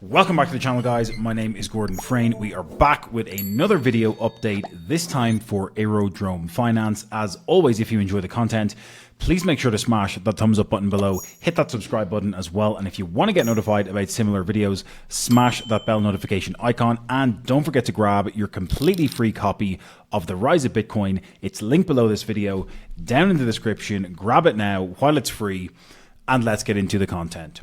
Welcome back to the channel, guys. My name is Gordon Frayne. We are back with another video update, this time for Aerodrome Finance. As always, if you enjoy the content, please make sure to smash that thumbs up button below, hit that subscribe button as well, and if you want to get notified about similar videos, smash that bell notification icon, and don't forget to grab your completely free copy of The Rise of Bitcoin. It's linked below this video, down in the description. Grab it now while it's free, and let's get into the content.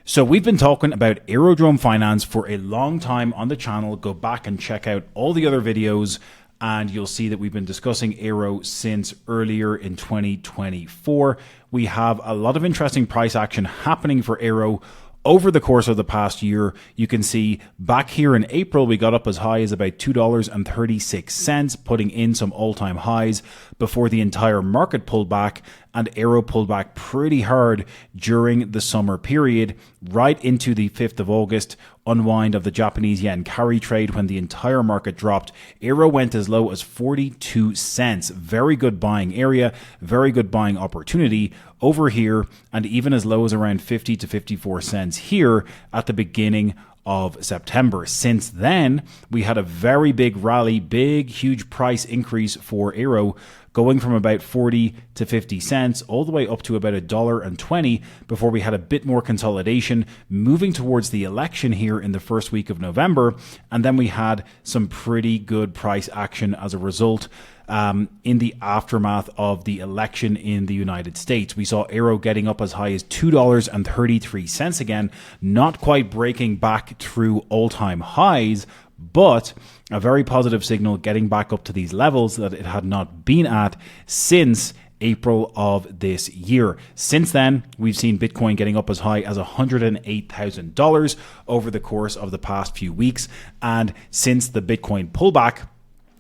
So we've been talking about Aerodrome Finance for a long time on the channel. Go back and check out all the other videos and you'll see that we've been discussing Aero since earlier in 2024. We have a lot of interesting price action happening for Aero over the course of the past year. You can see back here in April, we got up as high as about $2.36, putting in some all-time highs before the entire market pulled back, and Aero pulled back pretty hard during the summer period, right into the 5th of August unwind of the Japanese yen carry trade when the entire market dropped. Aero went as low as 42 cents. Very good buying area, very good buying opportunity over here, and even as low as around 50 to 54 cents here at the beginning of September. Since then, we had a very big rally, huge price increase for Aero, going from about 40 to 50 cents all the way up to about $1.20 before we had a bit more consolidation moving towards the election here in the first week of November. And then we had some pretty good price action as a result in the aftermath of the election in the United States. We saw Aero getting up as high as $2.33 again, not quite breaking back through all-time highs, but a very positive signal getting back up to these levels that it had not been at since April of this year. Since then, we've seen Bitcoin getting up as high as $108,000 over the course of the past few weeks. And since the Bitcoin pullback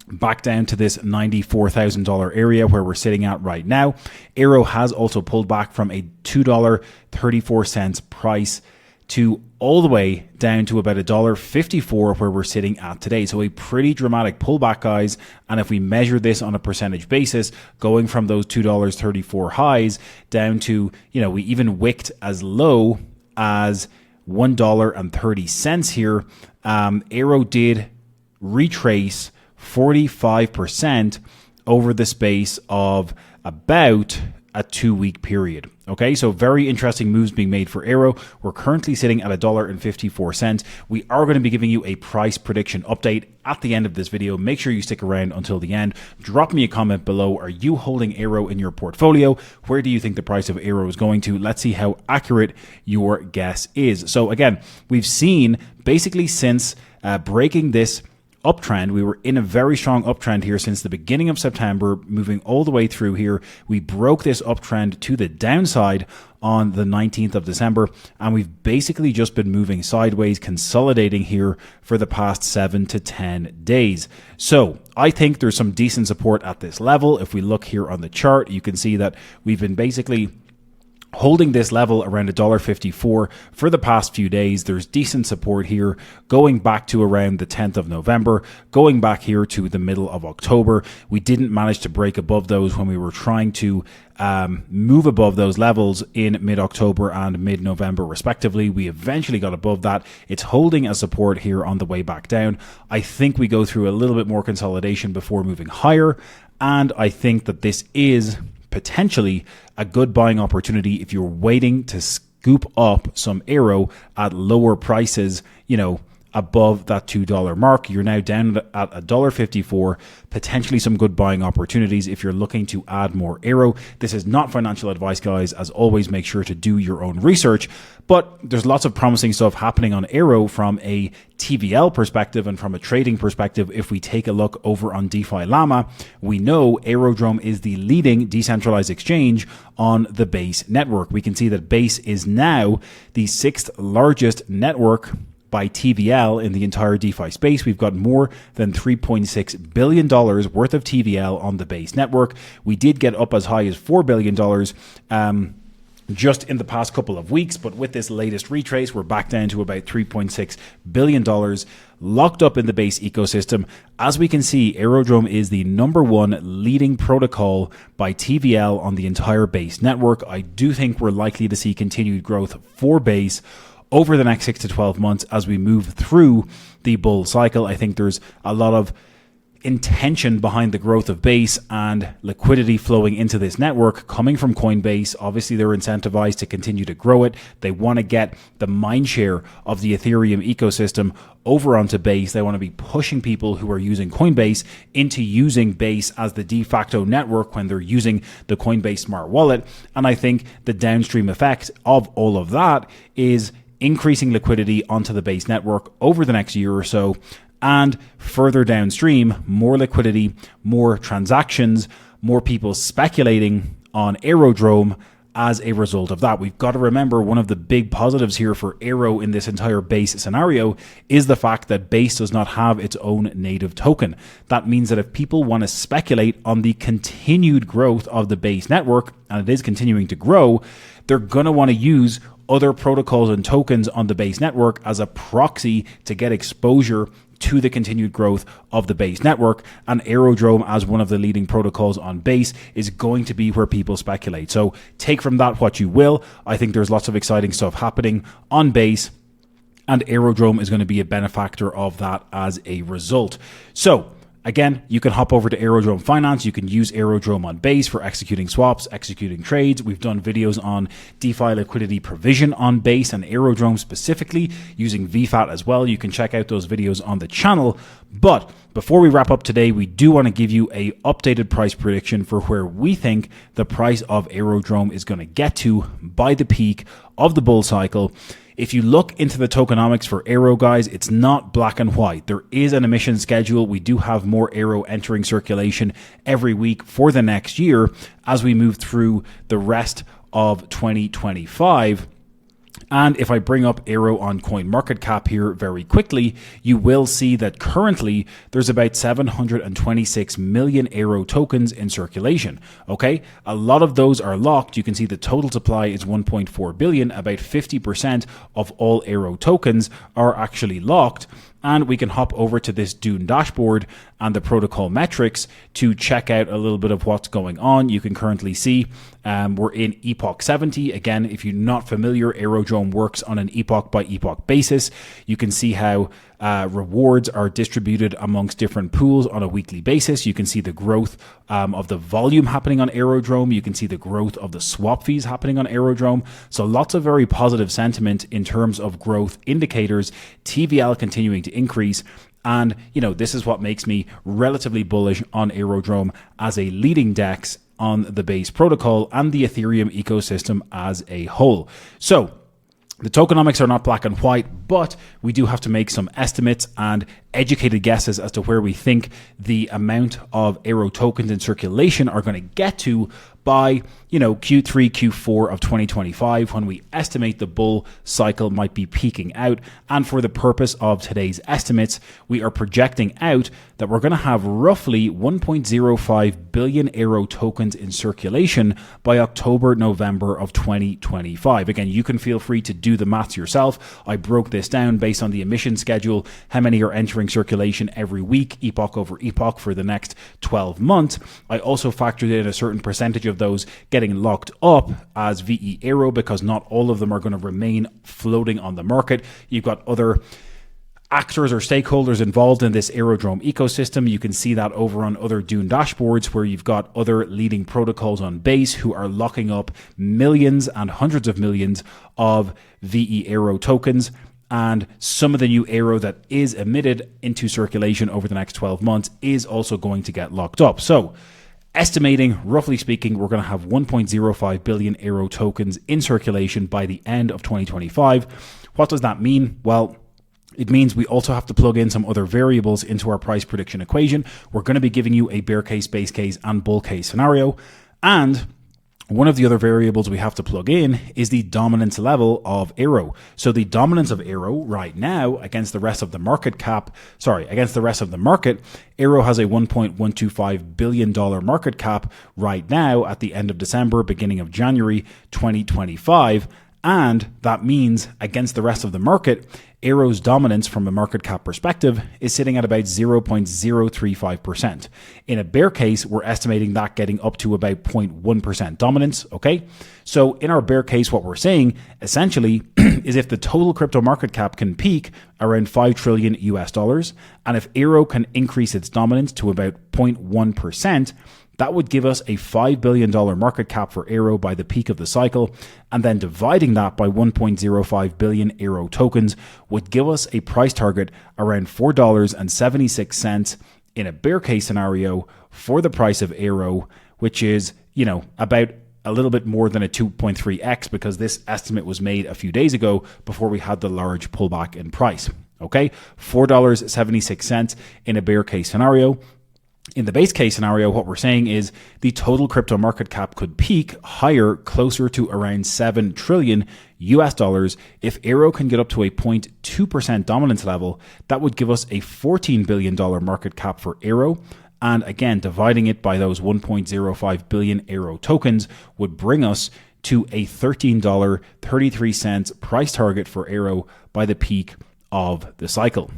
back down to this $94,000 area where we're sitting at right now, Aero has also pulled back from a $2.34 price to all the way down to about $1.54 where we're sitting at today. So a pretty dramatic pullback, guys. And if we measure this on a percentage basis, going from those $2.34 highs down to, we even wicked as low as $1.30 here. Aero did retrace 45% over the space of about a 2-week period. Okay, so very interesting moves being made for Aero. We're currently sitting at $1.54. We are going to be giving you a price prediction update at the end of this video. Make sure you stick around until the end. Drop me a comment below. Are you holding Aero in your portfolio? Where do you think the price of Aero is going to? Let's see how accurate your guess is. So again, we've seen basically since breaking this uptrend, we were in a very strong uptrend here since the beginning of September, moving all the way through here. We broke this uptrend to the downside on the 19th of December, and we've basically just been moving sideways, consolidating here for the past 7 to 10 days. So I think there's some decent support at this level. If we look here on the chart, you can see that we've been basically holding this level around $1.54 for the past few days. There's decent support here going back to around the 10th of November, going back here to the middle of October. We didn't manage to break above those when we were trying to move above those levels in mid-October and mid-November respectively. We eventually got above that. It's holding as support here on the way back down. I think we go through a little bit more consolidation before moving higher, and I think that this is potentially a good buying opportunity if you're waiting to scoop up some Aero at lower prices, above that $2 mark. You're now down at $1.54, potentially some good buying opportunities if you're looking to add more Aero. This is not financial advice, guys. As always, make sure to do your own research, but there's lots of promising stuff happening on Aero from a TVL perspective and from a trading perspective. If we take a look over on DeFi Llama, we know Aerodrome is the leading decentralized exchange on the Base network. We can see that Base is now the 6th largest network by TVL in the entire DeFi space. We've got more than $3.6 billion worth of TVL on the Base network. We did get up as high as $4 billion just in the past couple of weeks, but with this latest retrace, we're back down to about $3.6 billion locked up in the Base ecosystem. As we can see, Aerodrome is the #1 leading protocol by TVL on the entire Base network. I do think we're likely to see continued growth for Base over the next 6 to 12 months as we move through the bull cycle. I think there's a lot of intention behind the growth of Base and liquidity flowing into this network coming from Coinbase. Obviously, they're incentivized to continue to grow it. They want to get the mind share of the Ethereum ecosystem over onto Base. They want to be pushing people who are using Coinbase into using Base as the de facto network when they're using the Coinbase smart wallet. And I think the downstream effect of all of that is increasing liquidity onto the Base network over the next year or so. And further downstream, more liquidity, more transactions, more people speculating on Aerodrome as a result of that. We've got to remember one of the big positives here for Aero in this entire Base scenario is the fact that Base does not have its own native token. That means that if people want to speculate on the continued growth of the Base network, and it is continuing to grow, they're going to want to use other protocols and tokens on the Base network as a proxy to get exposure to the continued growth of the Base network. And Aerodrome, as one of the leading protocols on Base, is going to be where people speculate. So take from that what you will. I think there's lots of exciting stuff happening on Base, and Aerodrome is going to be a benefactor of that as a result. So again, you can hop over to Aerodrome Finance. You can use Aerodrome on Base for executing swaps, executing trades. We've done videos on DeFi liquidity provision on Base and Aerodrome specifically, using VFAT as well. You can check out those videos on the channel. But before we wrap up today, we do want to give you a updated price prediction for where we think the price of Aerodrome is going to get to by the peak of the bull cycle. If you look into the tokenomics for Aero, guys, it's not black and white. There is an emission schedule. We do have more Aero entering circulation every week for the next year as we move through the rest of 2025. And if I bring up Aero on CoinMarketCap here very quickly, you will see that currently there's about 726 million Aero tokens in circulation. Okay, a lot of those are locked. You can see the total supply is 1.4 billion. About 50% of all Aero tokens are actually locked. And we can hop over to this Dune dashboard and the protocol metrics to check out a little bit of what's going on. You can currently see we're in Epoch 70. Again, if you're not familiar, Aerodrome works on an epoch by epoch basis. You can see how rewards are distributed amongst different pools on a weekly basis. You can see the growth of the volume happening on Aerodrome. You can see the growth of the swap fees happening on Aerodrome. So lots of very positive sentiment in terms of growth indicators, TVL continuing to increase. And, you know, this is what makes me relatively bullish on Aerodrome as a leading DEX on the Base protocol and the Ethereum ecosystem as a whole. So the tokenomics are not black and white, but we do have to make some estimates and educated guesses as to where we think the amount of Aero tokens in circulation are going to get to by, you know, Q3, Q4 of 2025, when we estimate the bull cycle might be peaking out. And for the purpose of today's estimates, we are projecting out that we're going to have roughly 1.05 billion Aero tokens in circulation by October, November of 2025. Again, you can feel free to do the maths yourself. I broke this down based on the emission schedule, how many are entering circulation every week, epoch over epoch for the next 12 months. I also factored in a certain percentage of those getting locked up as VE Aero, because not all of them are going to remain floating on the market. You've got other actors or stakeholders involved in this Aerodrome ecosystem. You can see that over on other Dune dashboards, where you've got other leading protocols on Base who are locking up millions and hundreds of millions of VE Aero tokens. And some of the new Aero that is emitted into circulation over the next 12 months is also going to get locked up. So estimating, roughly speaking, we're going to have 1.05 billion Aero tokens in circulation by the end of 2025. What does that mean? Well, it means we also have to plug in some other variables into our price prediction equation. We're going to be giving you a bear case, base case, and bull case scenario. And one of the other variables we have to plug in is the dominance level of Aero. So the dominance of Aero right now against the rest of the market, Aero has a $1.125 billion market cap right now at the end of December, beginning of January 2025. And that means against the rest of the market, Aero's dominance from a market cap perspective is sitting at about 0.035%. In a bear case, we're estimating that getting up to about 0.1% dominance, okay? So in our bear case, what we're saying essentially is if the total crypto market cap can peak around $5 trillion US dollars, and if Aero can increase its dominance to about 0.1%, that would give us a $5 billion market cap for Aero by the peak of the cycle, and then dividing that by 1.05 billion Aero tokens would give us a price target around $4.76 in a bear case scenario for the price of Aero, which is, about a little bit more than a 2.3x because this estimate was made a few days ago before we had the large pullback in price. Okay, $4.76 in a bear case scenario. In the base case scenario, what we're saying is the total crypto market cap could peak higher, closer to around 7 trillion US dollars. If Aero can get up to a 0.2% dominance level, that would give us a $14 billion market cap for Aero. And again, dividing it by those 1.05 billion Aero tokens would bring us to a $13.33 price target for Aero by the peak of the cycle.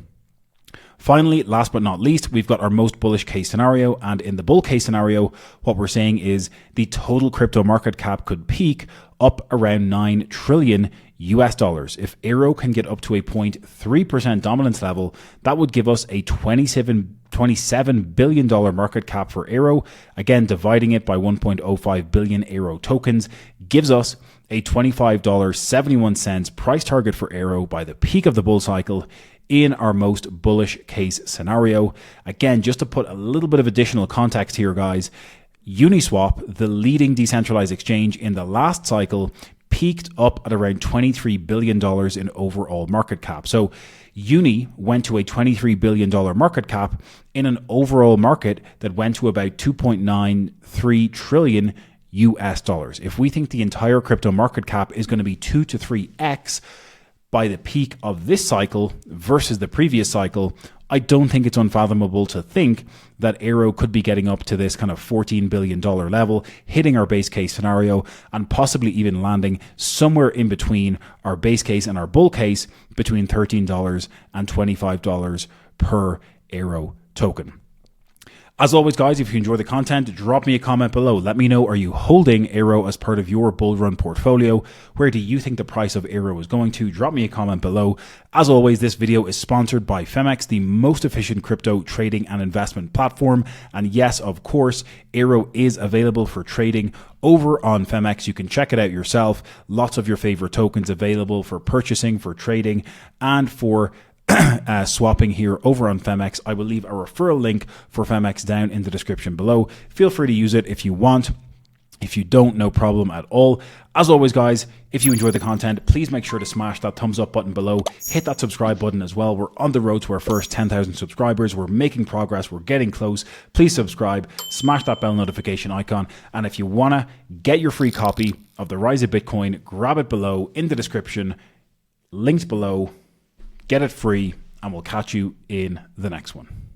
Finally, last but not least, we've got our most bullish case scenario. And in the bull case scenario, what we're saying is the total crypto market cap could peak up around 9 trillion US dollars. If Aero can get up to a 0.3% dominance level, that would give us a $27 billion market cap for Aero. Again, dividing it by 1.05 billion Aero tokens gives us a $25.71 price target for Aero by the peak of the bull cycle in our most bullish case scenario. Again, just to put a little bit of additional context here, guys, Uniswap, the leading decentralized exchange in the last cycle, peaked up at around $23 billion in overall market cap. So Uni went to a $23 billion market cap in an overall market that went to about 2.93 trillion US dollars. If we think the entire crypto market cap is going to be 2 to 3x by the peak of this cycle versus the previous cycle, I don't think it's unfathomable to think that Aero could be getting up to this kind of $14 billion level, hitting our base case scenario, and possibly even landing somewhere in between our base case and our bull case between $13 and $25 per Aero token. As always, guys, if you enjoy the content, drop me a comment below. Let me know, are you holding Aero as part of your bull run portfolio? Where do you think the price of Aero is going to? Drop me a comment below. As always, this video is sponsored by Femex, the most efficient crypto trading and investment platform. And yes, of course, Aero is available for trading over on Femex. You can check it out yourself. Lots of your favorite tokens available for purchasing, for trading, and for swapping here over on Femex. I will leave a referral link for Femex down in the description below. Feel free to use it if you want. If you don't, no problem at all. As always, guys, if you enjoy the content, please make sure to smash that thumbs up button below. Hit that subscribe button as well. We're on the road to our first 10,000 subscribers. We're making progress. We're getting close. Please subscribe, smash that bell notification icon. And if you want to get your free copy of The Rise of Bitcoin, grab it below in the description. Links below. Get it free, and we'll catch you in the next one.